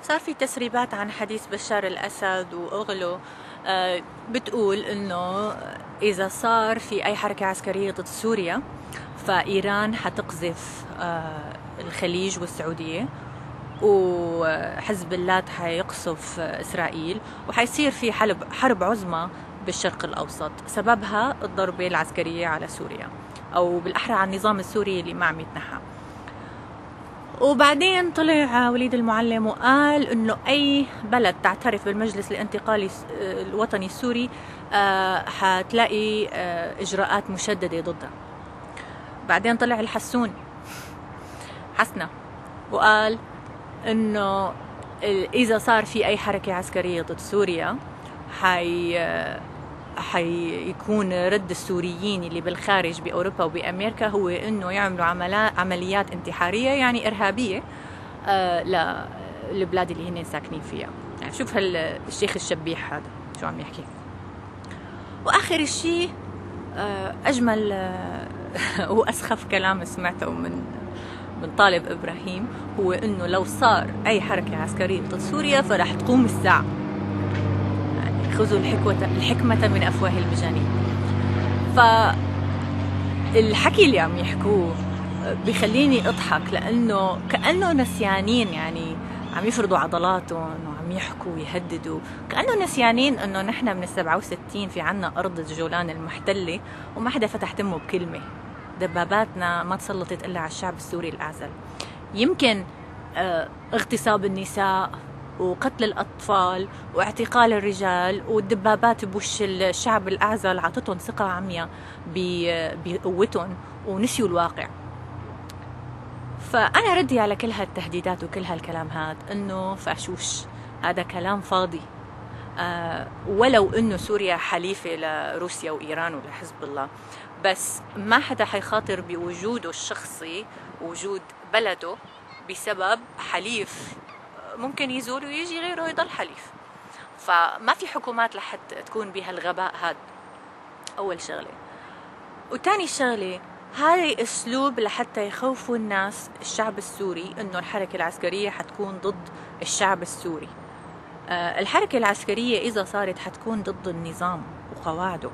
صار في تسريبات عن حديث بشار الأسد وأغلو، بتقول إنه إذا صار في أي حركة عسكرية ضد سوريا فإيران حتقذف الخليج والسعودية، وحزب الله حيقصف إسرائيل، وحيصير في حرب عظمى بالشرق الأوسط سببها الضربة العسكرية على سوريا، أو بالأحرى على النظام السوري اللي ما عم يتنحى. وبعدين طلع وليد المعلم وقال إنه أي بلد تعترف بالمجلس الانتقالي الوطني السوري حتلاقي إجراءات مشددة ضدها. بعدين طلع الحسون حسنة وقال إنه إذا صار في أي حركة عسكرية ضد سوريا حيكون رد السوريين اللي بالخارج بأوروبا وبأمريكا هو إنه يعملوا عمليات انتحارية، يعني إرهابية، للبلاد اللي هن ساكنين فيها. يعني شوف الشيخ الشبيح هذا شو عم يحكي. وآخر الشيء أجمل وأسخف كلام سمعته من طالب إبراهيم هو إنه لو صار أي حركة عسكرية ضد سوريا فرح تقوم الساعة. يعني خذوا الحكمة من أفواه المجانين. فالحكي اللي عم يحكوه بيخليني أضحك، لأنه كأنه نسيانين، يعني عم يفرضوا عضلاتهم وعم يحكوا ويهددوا، كأنه نسيانين إنه نحن من 67 في عنا أرض الجولان المحتلة وما حدا فتح تمه بكلمة. دباباتنا ما تسلطت إلا على الشعب السوري الأعزل. يمكن اغتصاب النساء وقتل الأطفال واعتقال الرجال والدبابات بوش الشعب الأعزل عطتهم ثقة عمياء بقوتهم ونسيوا الواقع. فأنا ردي على كل هالتهديدات وكل هالكلام هذا إنه فاشوش، هذا كلام فاضي. ولو إنه سوريا حليفة لروسيا وإيران ولحزب الله، بس ما حدا حيخاطر بوجوده الشخصي، وجود بلده، بسبب حليف ممكن يزول ويجي غيره يضل حليف. فما في حكومات لحد تكون بهالغباء هذا، أول شغلة. وتاني شغلة، هذا أسلوب لحتى يخوفوا الناس، الشعب السوري، إنه الحركة العسكرية حتكون ضد الشعب السوري. الحركة العسكرية إذا صارت حتكون ضد النظام وقواعده،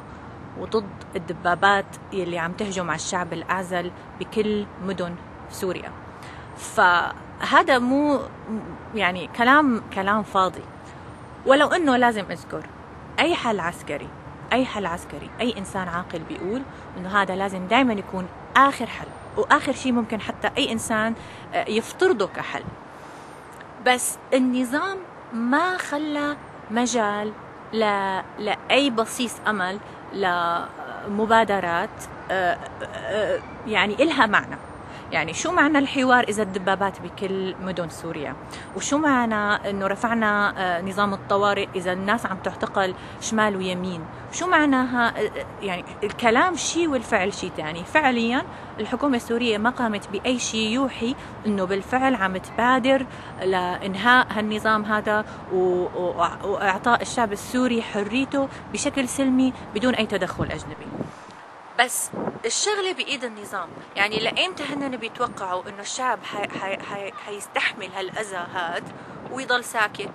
وضد الدبابات اللي عم تهجم على الشعب الأعزل بكل مدن سوريا. فهذا مو يعني كلام فاضي. ولو إنه لازم أذكر أي حل عسكري، أي إنسان عاقل بيقول إنه هذا لازم دايما يكون آخر حل، وآخر شيء ممكن حتى أي إنسان يفترضه كحل. بس النظام ما خلى مجال لأي بصيص أمل لمبادرات يعني إلها معنى. يعني شو معنى الحوار إذا الدبابات بكل مدن سوريا؟ وشو معنى إنه رفعنا نظام الطوارئ إذا الناس عم تعتقل شمال ويمين؟ شو معناها؟ يعني الكلام شيء والفعل شيء تاني. فعليا الحكومة السورية ما قامت بأي شيء يوحي إنه بالفعل عم تبادر لإنهاء هالنظام هذا وإعطاء الشعب السوري حريته بشكل سلمي بدون أي تدخل أجنبي. بس الشغلة بإيد النظام. يعني لأيمتى هن بيتوقعوا إنه الشعب حيستحمل هالأذى هاد ويضل ساكت؟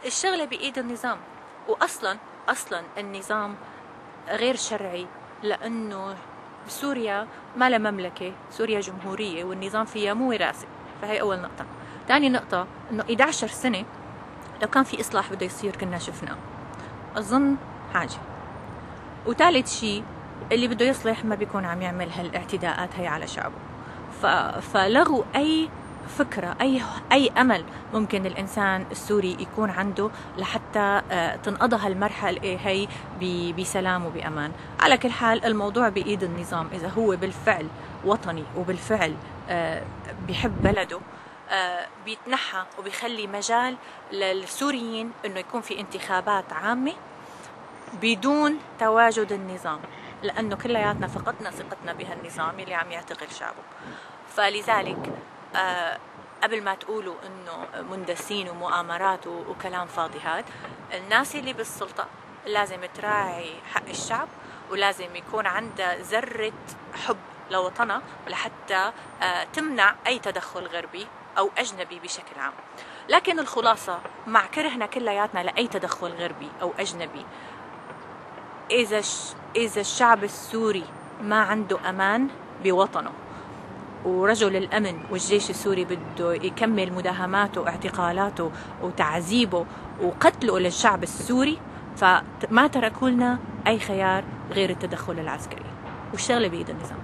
الشغلة بإيد النظام. وأصلا النظام غير شرعي، لأنه سوريا ما لها مملكة، سوريا جمهورية والنظام فيها مو وراثة. فهي أول نقطة. ثاني نقطة، إنه 11 سنة لو كان في إصلاح بده يصير كنا شفناه، أظن حاجة. وثالث شيء، اللي بده يصلح ما بيكون عم يعمل هالاعتداءات هي على شعبه. فلغوا أي فكرة، أي أمل ممكن الإنسان السوري يكون عنده لحتى تنقضى هالمرحلة هي بسلام وبأمان. على كل حال الموضوع بإيد النظام. إذا هو بالفعل وطني وبالفعل بيحب بلده، بيتنحى وبيخلي مجال للسوريين إنه يكون في انتخابات عامة بدون تواجد النظام، لأنه كلياتنا فقدنا ثقتنا بهالنظام اللي عم يعتقل شعبه. فلذلك قبل ما تقولوا إنه مندسين ومؤامرات وكلام فاضي، هاد الناس اللي بالسلطة لازم تراعي حق الشعب، ولازم يكون عندها ذرة حب لوطنها ولحتى تمنع أي تدخل غربي أو أجنبي بشكل عام. لكن الخلاصة مع كرهنا كلياتنا لأي تدخل غربي أو أجنبي، إذا الشعب السوري ما عنده أمان بوطنه، ورجل الأمن والجيش السوري بده يكمل مداهماته واعتقالاته وتعذيبه وقتله للشعب السوري، فما تركوا لنا أي خيار غير التدخل العسكري، والشغلة بإيد النظام.